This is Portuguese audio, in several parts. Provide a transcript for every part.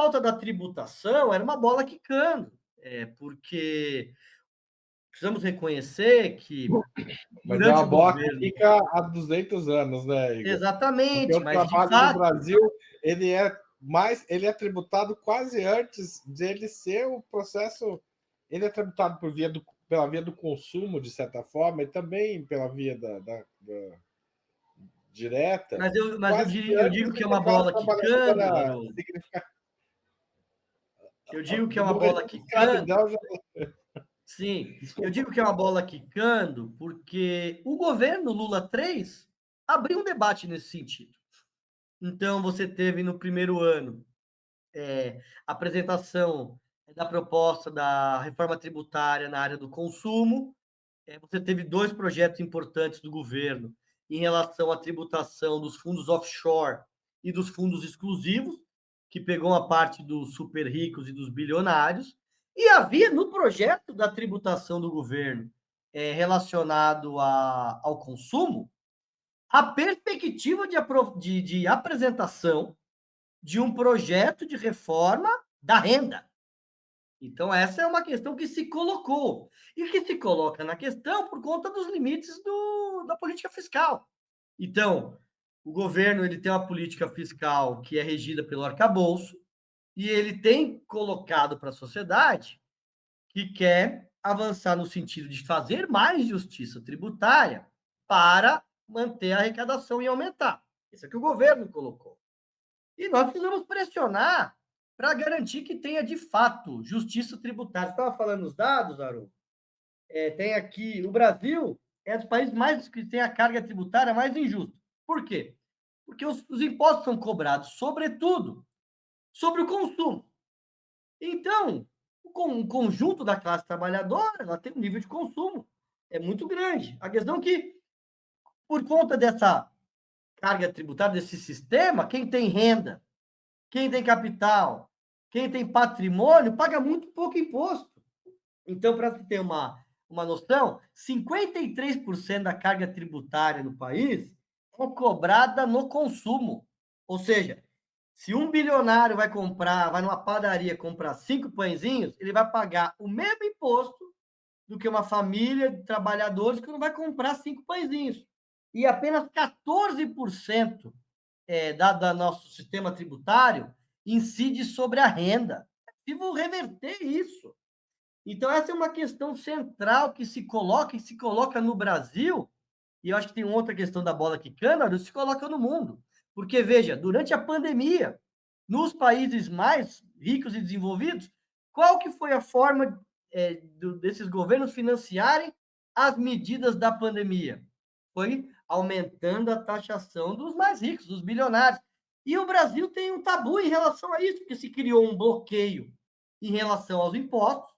pauta da tributação era uma bola quicando, porque precisamos reconhecer que Mas é durante uma o bola que governo... fica há 200 anos, né, Igor? Porque Exatamente, o mas de trabalho no fato... Brasil, ele é tributado quase antes de ele ser o processo, ele é tributado pela via do consumo, de certa forma, e também pela via da direta, Mas eu quase que diria, eu antes digo do que é uma mercado bola trabalhador quicando, Haroldo. Eu digo que é uma no bola regime de quicando. escravidão já. Sim, eu Desculpa. digo que é uma bola quicando porque o governo Lula 3 abriu um debate nesse sentido. Então, você teve no primeiro ano a apresentação da proposta da reforma tributária na área do consumo. Você teve dois projetos importantes do governo em relação à tributação dos fundos offshore e dos fundos exclusivos, que pegou a parte dos super ricos e dos bilionários. E havia no projeto da tributação do governo relacionado ao consumo a perspectiva de apresentação de um projeto de reforma da renda. Então, essa é uma questão que se colocou. E que se coloca na questão por conta dos limites da política fiscal. Então, o governo ele tem uma política fiscal que é regida pelo arcabouço, e ele tem colocado para a sociedade que quer avançar no sentido de fazer mais justiça tributária para manter a arrecadação e aumentar. Isso é que o governo colocou. E nós precisamos pressionar para garantir que tenha, de fato, justiça tributária. Você estava falando os dados, Haroldo? Tem aqui, o Brasil é dos países mais que tem a carga tributária mais injusta. Por quê? Porque os impostos são cobrados, sobretudo, sobre o consumo. Então, o conjunto da classe trabalhadora, ela tem um nível de consumo muito grande. A questão é que, por conta dessa carga tributária, desse sistema, quem tem renda, quem tem capital, quem tem patrimônio, paga muito pouco imposto. Então, para você ter uma noção, 53% da carga tributária no país é cobrada no consumo. Ou seja, se um bilionário vai numa padaria comprar 5 pãezinhos, ele vai pagar o mesmo imposto do que uma família de trabalhadores que não vai comprar 5 pãezinhos. E apenas 14% da nosso sistema tributário incide sobre a renda. É possível reverter isso. Então, essa é uma questão central que se coloca e se coloca no Brasil, e eu acho que tem outra questão da bola quicando, se coloca no mundo. Porque, veja, durante a pandemia, nos países mais ricos e desenvolvidos, qual que foi a forma desses governos financiarem as medidas da pandemia? Foi aumentando a taxação dos mais ricos, dos bilionários. E o Brasil tem um tabu em relação a isso, porque se criou um bloqueio em relação aos impostos,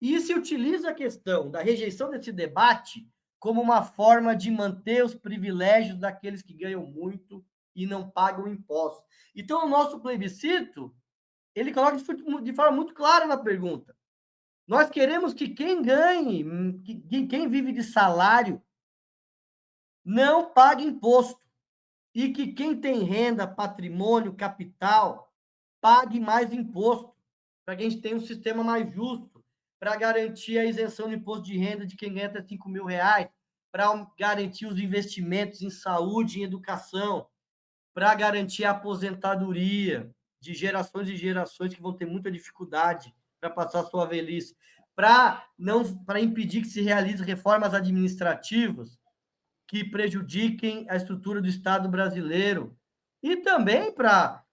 e se utiliza a questão da rejeição desse debate como uma forma de manter os privilégios daqueles que ganham muito e não pagam impostos. Então, o nosso plebiscito, ele coloca de forma muito clara na pergunta. Nós queremos que quem ganhe, que quem vive de salário, não pague imposto. E que quem tem renda, patrimônio, capital, pague mais imposto, para que a gente tenha um sistema mais justo, para garantir a isenção de imposto de renda de quem ganha até R$ 5.000, para garantir os investimentos em saúde e educação, para garantir a aposentadoria de gerações e gerações que vão ter muita dificuldade para passar a sua velhice, para impedir que se realize reformas administrativas que prejudiquem a estrutura do Estado brasileiro, e também para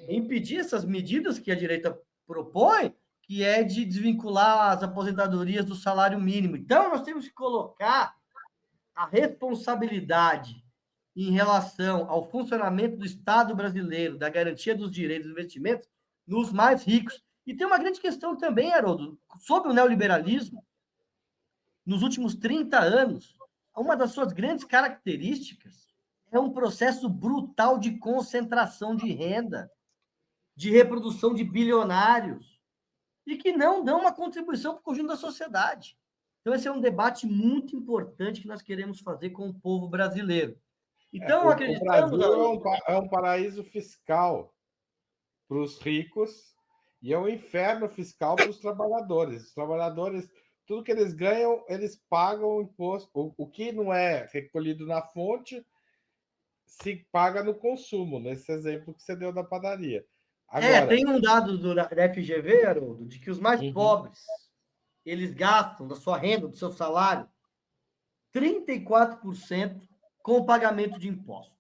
impedir essas medidas que a direita propõe, que é de desvincular as aposentadorias do salário mínimo. Então, nós temos que colocar a responsabilidade em relação ao funcionamento do Estado brasileiro, da garantia dos direitos e investimentos, nos mais ricos. E tem uma grande questão também, Haroldo, sobre o neoliberalismo. Nos últimos 30 anos, uma das suas grandes características é um processo brutal de concentração de renda, de reprodução de bilionários, e que não dão uma contribuição para o conjunto da sociedade. Então, esse é um debate muito importante que nós queremos fazer com o povo brasileiro. Então, O Brasil acreditamos, Haroldo... é um paraíso fiscal para os ricos E é um inferno fiscal para os trabalhadores. Os trabalhadores, tudo que eles ganham, eles pagam imposto. O que não é recolhido na fonte se paga no consumo, nesse exemplo que você deu da padaria. Agora, Tem um dado da FGV, Haroldo, de que os mais uhum, pobres, eles gastam da sua renda, do seu salário, 34% com o pagamento de impostos.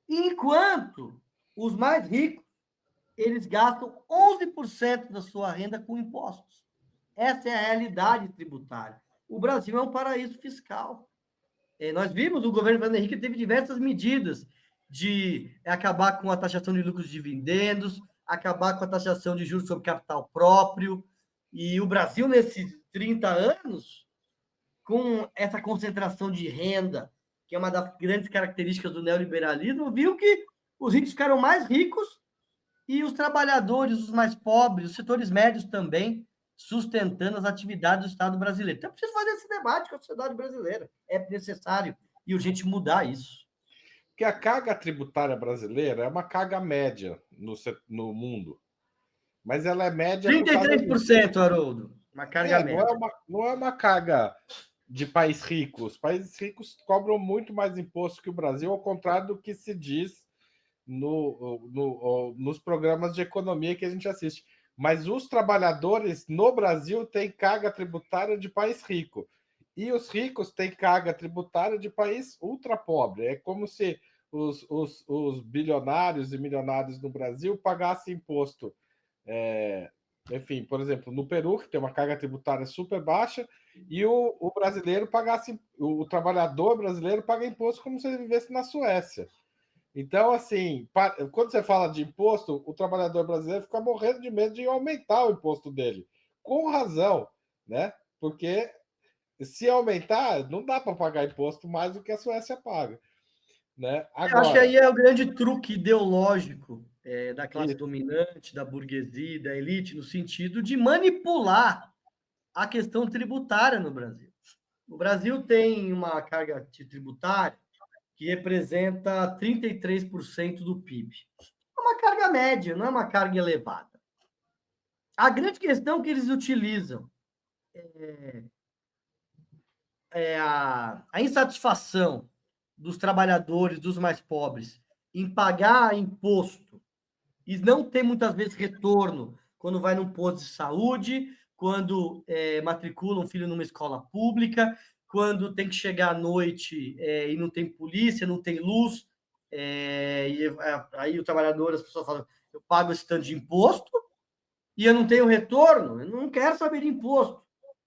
Enquanto os mais ricos, eles gastam 11% da sua renda com impostos. Essa é a realidade tributária. O Brasil é um paraíso fiscal. Nós vimos, o governo Fernando Henrique teve diversas medidas de acabar com a taxação de lucros de dividendos, acabar com a taxação de juros sobre capital próprio. E o Brasil, nesses 30 anos, com essa concentração de renda, que é uma das grandes características do neoliberalismo, viu que os ricos ficaram mais ricos e os trabalhadores, os mais pobres, os setores médios também, sustentando as atividades do Estado brasileiro. Então, é preciso fazer esse debate com a sociedade brasileira. É necessário e urgente mudar isso. que a carga tributária brasileira é uma carga média no mundo, mas ela é média por causa disso. 33%, Haroldo, uma carga média. Não é uma carga de países ricos. Os países ricos cobram muito mais imposto que o Brasil, ao contrário do que se diz nos programas de economia que a gente assiste. Mas os trabalhadores no Brasil têm carga tributária de país rico. E os ricos têm carga tributária de país ultra pobre. É como se os bilionários e milionários no Brasil pagassem imposto. Enfim, por exemplo, no Peru, que tem uma carga tributária super baixa, e o brasileiro pagasse, o trabalhador brasileiro paga imposto como se ele vivesse na Suécia. Então, assim, quando você fala de imposto, o trabalhador brasileiro fica morrendo de medo de aumentar o imposto dele. Com razão, né? Porque se aumentar, não dá para pagar imposto mais do que a Suécia paga. Né? Eu acho que Agora, aí é o grande truque ideológico da classe isso, dominante, da burguesia, da elite, no sentido de manipular a questão tributária no Brasil. O Brasil tem uma carga tributária que representa 33% do PIB. É uma carga média, não é uma carga elevada. A grande questão que eles utilizam é a insatisfação dos trabalhadores, dos mais pobres, em pagar imposto e não ter muitas vezes retorno quando vai num posto de saúde, quando matricula um filho numa escola pública, quando tem que chegar à noite e não tem polícia, não tem luz, aí o trabalhador, as pessoas falam, eu pago esse tanto de imposto e eu não tenho retorno, eu não quero saber de imposto.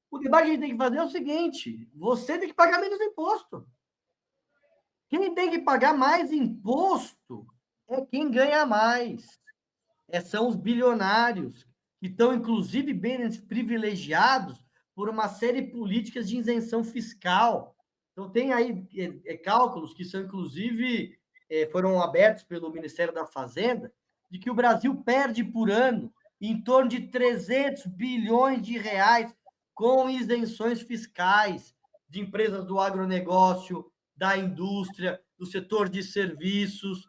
O debate que a gente tem que fazer é o seguinte: você tem que pagar menos imposto. Quem tem que pagar mais imposto é quem ganha mais. São os bilionários, que estão, inclusive, bem privilegiados por uma série de políticas de isenção fiscal. Então, tem aí cálculos que são, inclusive, foram abertos pelo Ministério da Fazenda, de que o Brasil perde por ano em torno de 300 bilhões de reais com isenções fiscais de empresas do agronegócio, da indústria, do setor de serviços,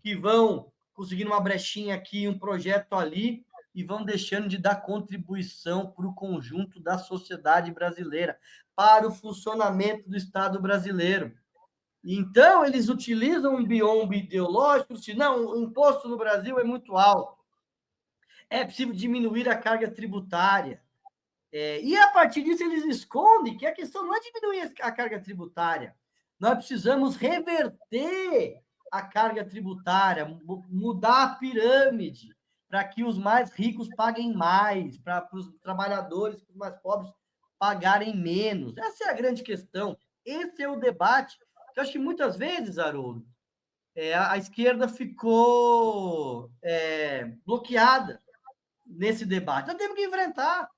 que vão conseguindo uma brechinha aqui, um projeto ali, e vão deixando de dar contribuição para o conjunto da sociedade brasileira, para o funcionamento do Estado brasileiro. Então, eles utilizam um biombo ideológico, se não, o imposto no Brasil é muito alto, é possível diminuir a carga tributária. E a partir disso eles escondem que a questão não é diminuir a carga tributária. Nós precisamos reverter a carga tributária, mudar a pirâmide, para que os mais ricos paguem mais, para os trabalhadores, os mais pobres, pagarem menos. Essa é a grande questão. Esse é o debate. Eu acho que muitas vezes, Haroldo, a esquerda ficou bloqueada nesse debate. Nós temos que enfrentar.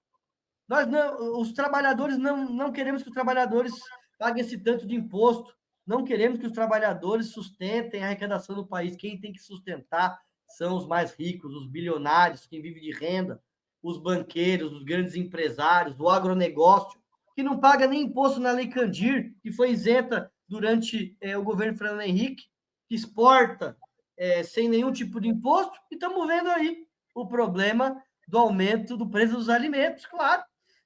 Nós não, os trabalhadores não queremos que os trabalhadores paguem esse tanto de imposto. Não queremos que os trabalhadores sustentem a arrecadação do país. Quem tem que sustentar são os mais ricos, os bilionários, quem vive de renda, os banqueiros, os grandes empresários, do agronegócio, que não paga nem imposto na Lei Candir, que foi isenta durante o governo Fernando Henrique, que exporta sem nenhum tipo de imposto, e estamos vendo aí o problema do aumento do preço dos alimentos, claro.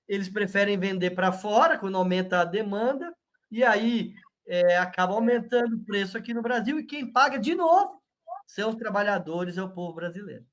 Eles preferem vender para fora, quando aumenta a demanda, e aí acaba aumentando o preço aqui no Brasil, e quem paga de novo são os trabalhadores, é o povo brasileiro.